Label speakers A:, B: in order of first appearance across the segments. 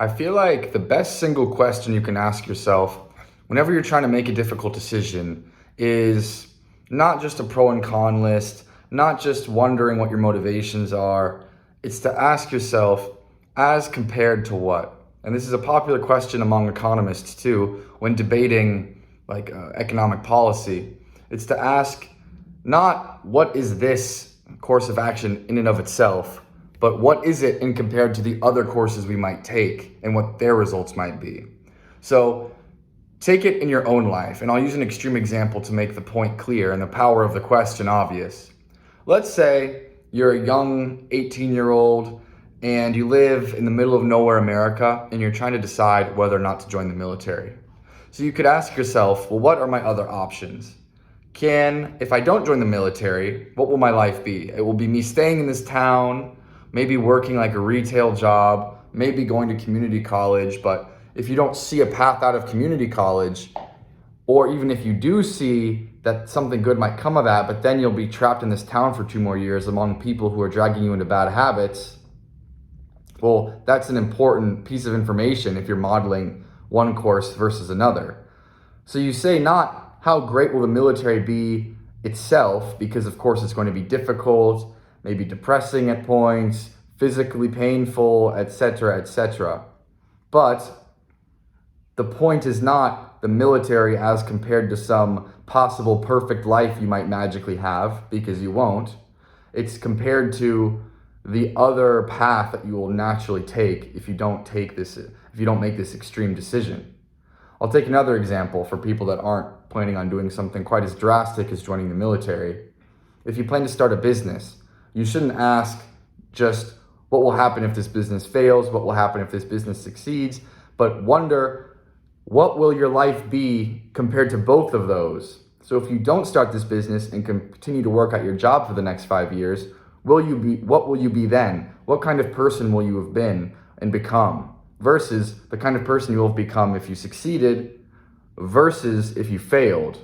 A: I feel like the best single question you can ask yourself whenever you're trying to make a difficult decision is not just a pro and con list, not just wondering what your motivations are. It's to ask yourself, as compared to what? And this is a popular question among economists too, when debating economic policy. It's to ask not what is this course of action in and of itself, but what is it in compared to the other courses we might take and what their results might be. So take it in your own life, and I'll use an extreme example to make the point clear and the power of the question obvious. Let's say you're a young 18-year-old and you live in the middle of nowhere America and you're trying to decide whether or not to join the military. So you could ask yourself, well, what are my other options? If I don't join the military, what will my life be? It will be me staying in this town, maybe working like a retail job, maybe going to community college. But if you don't see a path out of community college, or even if you do see that something good might come of that, but then you'll be trapped in this town for 2 more years among people who are dragging you into bad habits, well, that's an important piece of information if you're modeling one course versus another. So you say not how great will the military be itself, because of course it's going to be difficult, maybe depressing at points, physically painful, etc., etc. But the point is not the military as compared to some possible perfect life you might magically have, because you won't. It's compared to the other path that you will naturally take if you don't make this extreme decision. I'll take another example for people that aren't planning on doing something quite as drastic as joining the military. If you plan to start a business, you shouldn't ask just what will happen if this business fails, what will happen if this business succeeds, but wonder what will your life be compared to both of those. So if you don't start this business and continue to work at your job for the next 5 years, what will you be then? What kind of person will you have been and become versus the kind of person you will have become if you succeeded versus if you failed?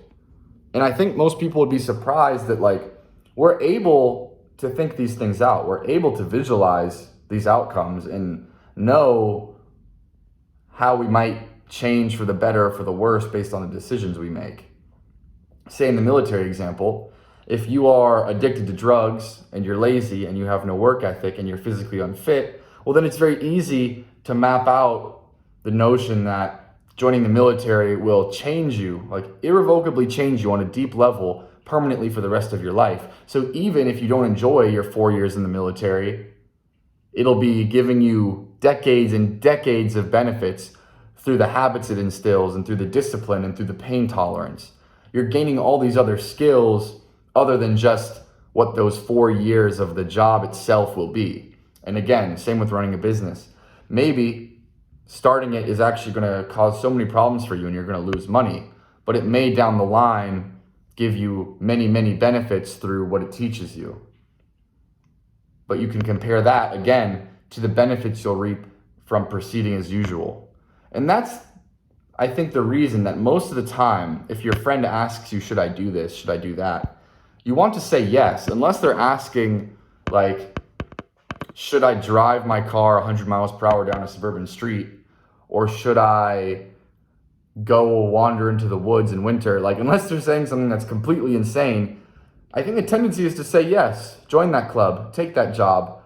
A: And I think most people would be surprised that we're able to think these things out. We're able to visualize these outcomes and know how we might change for the better or for the worse based on the decisions we make. Say in the military example, if you are addicted to drugs and you're lazy and you have no work ethic and you're physically unfit, well, then it's very easy to map out the notion that joining the military will change you, irrevocably change you on a deep level permanently for the rest of your life. So even if you don't enjoy your 4 years in the military, it'll be giving you decades and decades of benefits through the habits it instills and through the discipline and through the pain tolerance. You're gaining all these other skills other than just what those 4 years of the job itself will be. And again, same with running a business. Maybe starting it is actually going to cause so many problems for you and you're going to lose money, but it may down the line give you many, many benefits through what it teaches you. But you can compare that again to the benefits you'll reap from proceeding as usual. And that's, I think, the reason that most of the time, if your friend asks you, should I do this, should I do that, you want to say yes, unless they're asking should I drive my car 100 miles per hour down a suburban street? Or should I go wander into the woods in winter? Unless they're saying something that's completely insane, I think the tendency is to say yes, join that club, take that job,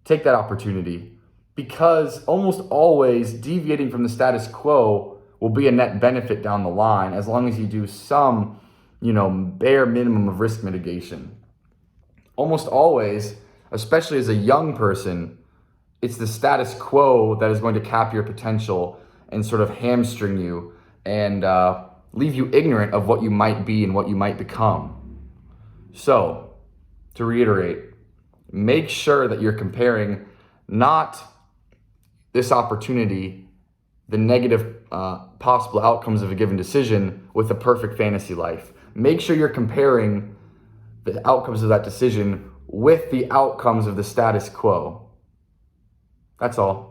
A: take that opportunity. Because almost always deviating from the status quo will be a net benefit down the line, as long as you do some, bare minimum of risk mitigation. Almost always, especially as a young person, it's the status quo that is going to cap your potential and sort of hamstring you and leave you ignorant of what you might be and what you might become. So, to reiterate, make sure that you're comparing not this opportunity, the negative possible outcomes of a given decision, with the perfect fantasy life. Make sure you're comparing the outcomes of that decision with the outcomes of the status quo. That's all.